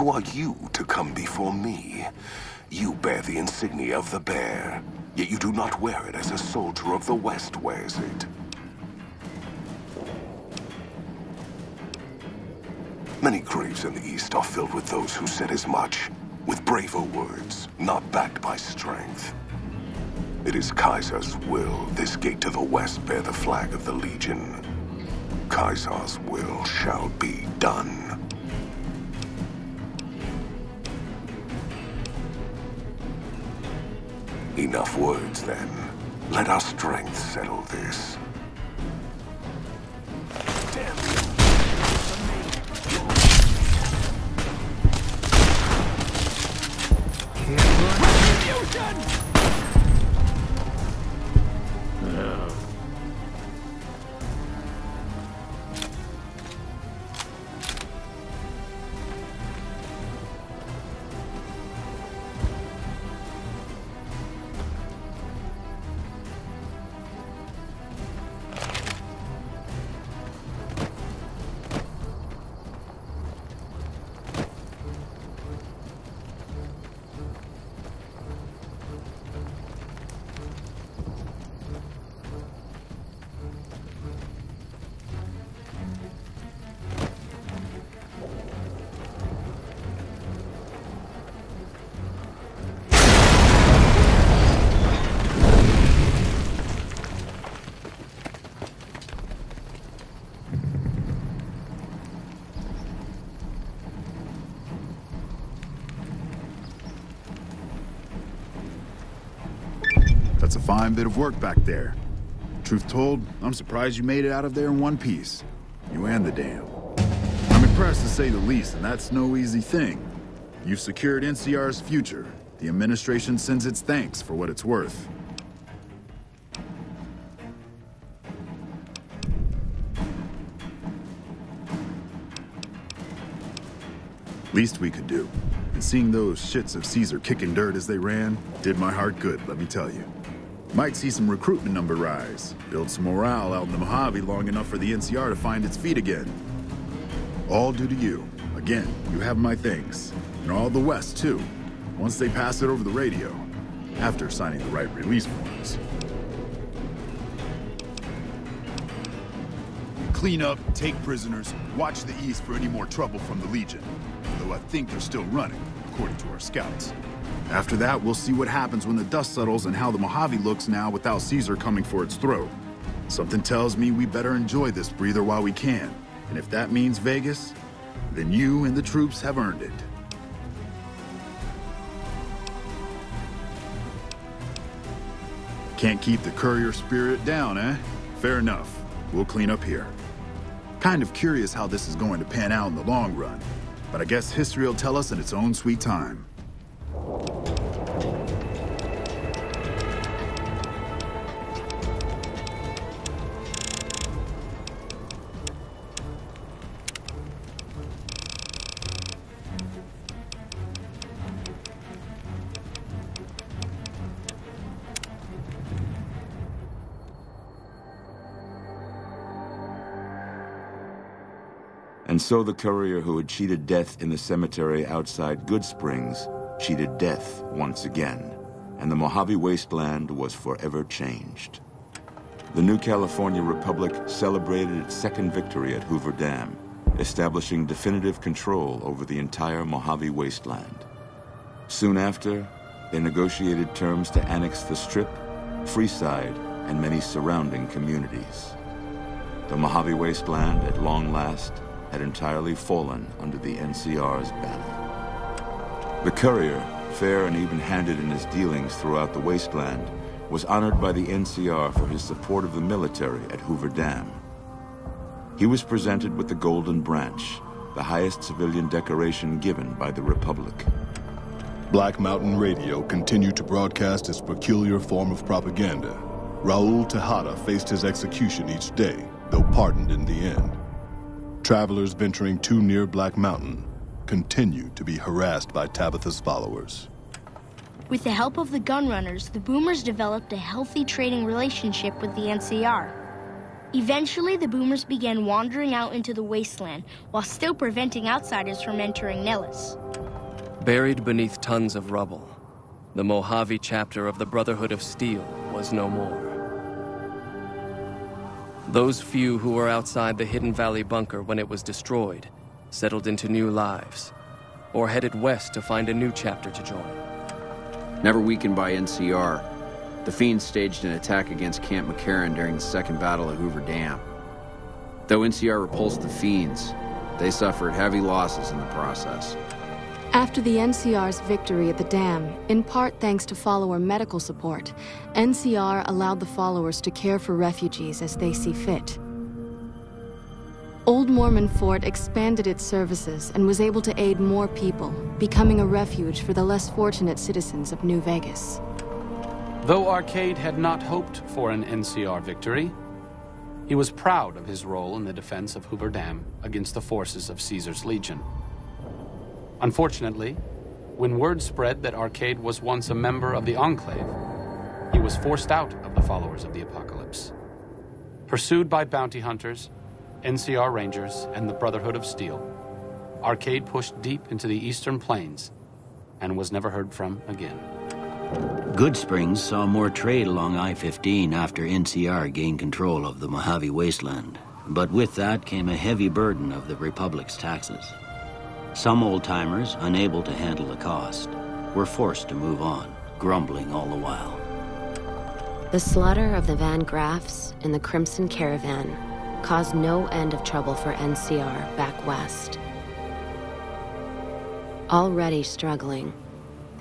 Who are you to come before me? You bear the insignia of the bear, yet you do not wear it as a soldier of the West wears it. Many graves in the East are filled with those who said as much, with braver words, not backed by strength. It is Kaiser's will this gate to the West bear the flag of the Legion. Kaiser's will shall be done. Enough words, then. Let our strength settle this. Damn you! That's a fine bit of work back there. Truth told, I'm surprised you made it out of there in one piece. You and the dam. I'm impressed to say the least, and that's no easy thing. You've secured NCR's future. The administration sends its thanks for what it's worth. Least we could do. And seeing those shits of Caesar kicking dirt as they ran did my heart good, let me tell you. Might see some recruitment number rise, build some morale out in the Mojave long enough for the NCR to find its feet again. All due to you. Again, you have my thanks. And all the West, too. Once they pass it over the radio. After signing the right release forms. Clean up, take prisoners, watch the East for any more trouble from the Legion. Though I think they're still running, according to our scouts. After that, we'll see what happens when the dust settles and how the Mojave looks now without Caesar coming for its throat. Something tells me we better enjoy this breather while we can. And if that means Vegas, then you and the troops have earned it. Can't keep the courier spirit down, eh? Fair enough. We'll clean up here. Kind of curious how this is going to pan out in the long run. But I guess history will tell us in its own sweet time. And so the courier who had cheated death in the cemetery outside Good Springs cheated death once again, and the Mojave wasteland was forever changed. The new California Republic celebrated its second victory at Hoover Dam, establishing definitive control over the entire Mojave wasteland. Soon after, they negotiated terms to annex the Strip, Freeside, and many surrounding communities. The Mojave wasteland, at long last, had entirely fallen under the NCR's banner. The courier, fair and even-handed in his dealings throughout the wasteland, was honored by the NCR for his support of the military at Hoover Dam. He was presented with the Golden Branch, the highest civilian decoration given by the Republic. Black Mountain Radio continued to broadcast its peculiar form of propaganda. Raul Tejada faced his execution each day, though pardoned in the end. Travelers venturing too near Black Mountain continued to be harassed by Tabitha's followers. With the help of the gunrunners, the Boomers developed a healthy trading relationship with the NCR. Eventually, the Boomers began wandering out into the wasteland while still preventing outsiders from entering Nellis. Buried beneath tons of rubble, the Mojave chapter of the Brotherhood of Steel was no more. Those few who were outside the Hidden Valley bunker when it was destroyed settled into new lives, or headed west to find a new chapter to join. Never weakened by NCR, the Fiends staged an attack against Camp McCarran during the Second Battle at Hoover Dam. Though NCR repulsed the Fiends, they suffered heavy losses in the process. After the NCR's victory at the dam, in part thanks to follower medical support, NCR allowed the followers to care for refugees as they see fit. Old Mormon Fort expanded its services and was able to aid more people, becoming a refuge for the less fortunate citizens of New Vegas. Though Arcade had not hoped for an NCR victory, he was proud of his role in the defense of Hoover Dam against the forces of Caesar's Legion. Unfortunately, when word spread that Arcade was once a member of the Enclave, he was forced out of the followers of the Apocalypse. Pursued by bounty hunters, NCR Rangers, and the Brotherhood of Steel, Arcade pushed deep into the Eastern Plains and was never heard from again. Goodsprings saw more trade along I-15 after NCR gained control of the Mojave Wasteland, but with that came a heavy burden of the Republic's taxes. Some old-timers, unable to handle the cost, were forced to move on, grumbling all the while. The slaughter of the Van Graffs in the Crimson Caravan caused no end of trouble for NCR back west. Already struggling,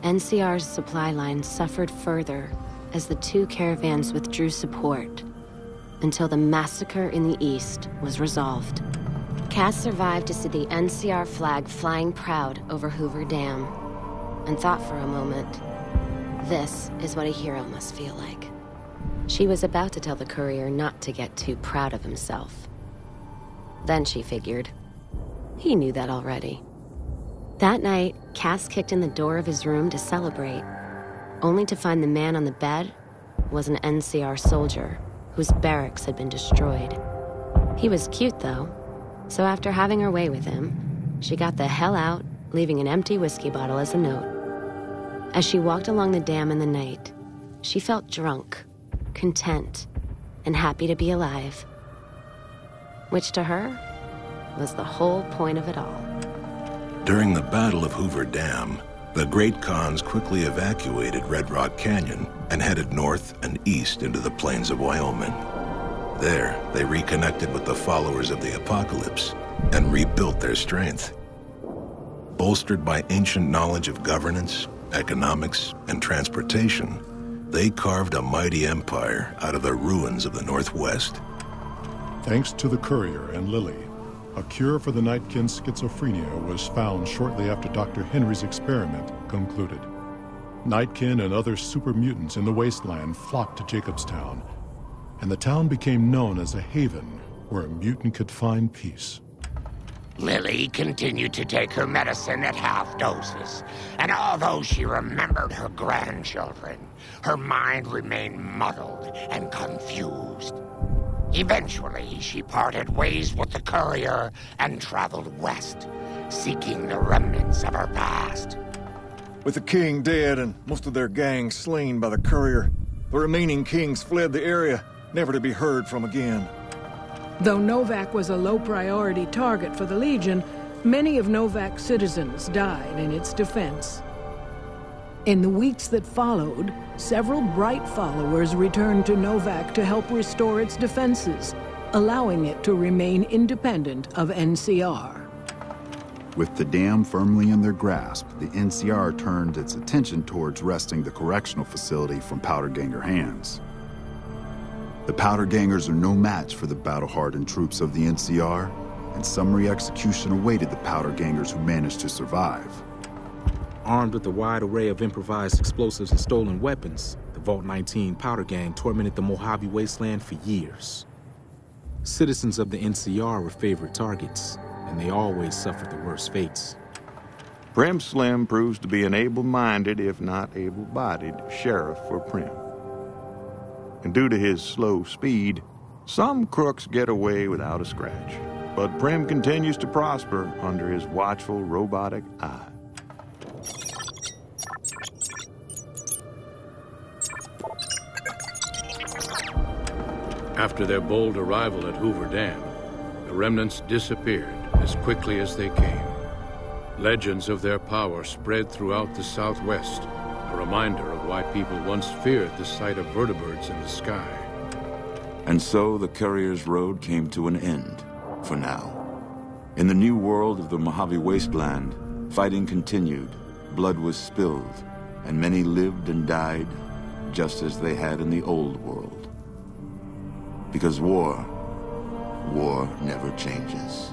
NCR's supply line suffered further as the two caravans withdrew support until the massacre in the east was resolved. Cass survived to see the NCR flag flying proud over Hoover Dam and thought for a moment, this is what a hero must feel like. She was about to tell the courier not to get too proud of himself. Then she figured, he knew that already. That night, Cass kicked in the door of his room to celebrate, only to find the man on the bed was an NCR soldier whose barracks had been destroyed. He was cute, though, so after having her way with him, she got the hell out, leaving an empty whiskey bottle as a note. As she walked along the dam in the night, she felt drunk, content, and happy to be alive. Which to her was the whole point of it all. During the Battle of Hoover Dam, the Great Khans quickly evacuated Red Rock Canyon and headed north and east into the plains of Wyoming. There, they reconnected with the followers of the Apocalypse and rebuilt their strength. Bolstered by ancient knowledge of governance, economics, and transportation, they carved a mighty empire out of the ruins of the Northwest. Thanks to the courier and Lily, a cure for the Nightkin's schizophrenia was found shortly after Dr. Henry's experiment concluded. Nightkin and other super mutants in the wasteland flocked to Jacobstown, and the town became known as a haven where a mutant could find peace. Lily continued to take her medicine at half doses, and although she remembered her grandchildren, her mind remained muddled and confused. Eventually, she parted ways with the courier and traveled west, seeking the remnants of her past. With the king dead and most of their gang slain by the courier, the remaining kings fled the area, never to be heard from again. Though Novak was a low-priority target for the Legion, many of Novak's citizens died in its defense. In the weeks that followed, several bright followers returned to Novak to help restore its defenses, allowing it to remain independent of NCR. With the dam firmly in their grasp, the NCR turned its attention towards wresting the correctional facility from Powder Ganger hands. The Powder Gangers are no match for the battle-hardened troops of the NCR, and summary execution awaited the Powder Gangers who managed to survive. Armed with a wide array of improvised explosives and stolen weapons, the Vault 19 Powder Gang tormented the Mojave Wasteland for years. Citizens of the NCR were favorite targets, and they always suffered the worst fates. Prim Slim proves to be an able-minded, if not able-bodied, sheriff for Prim. And due to his slow speed, some crooks get away without a scratch. But Prim continues to prosper under his watchful robotic eye. After their bold arrival at Hoover Dam, the remnants disappeared as quickly as they came. Legends of their power spread throughout the Southwest, a reminder of why people once feared the sight of vertibirds in the sky. And so the Courier's Road came to an end, for now. In the new world of the Mojave Wasteland, fighting continued, blood was spilled, and many lived and died just as they had in the old world. Because war never changes.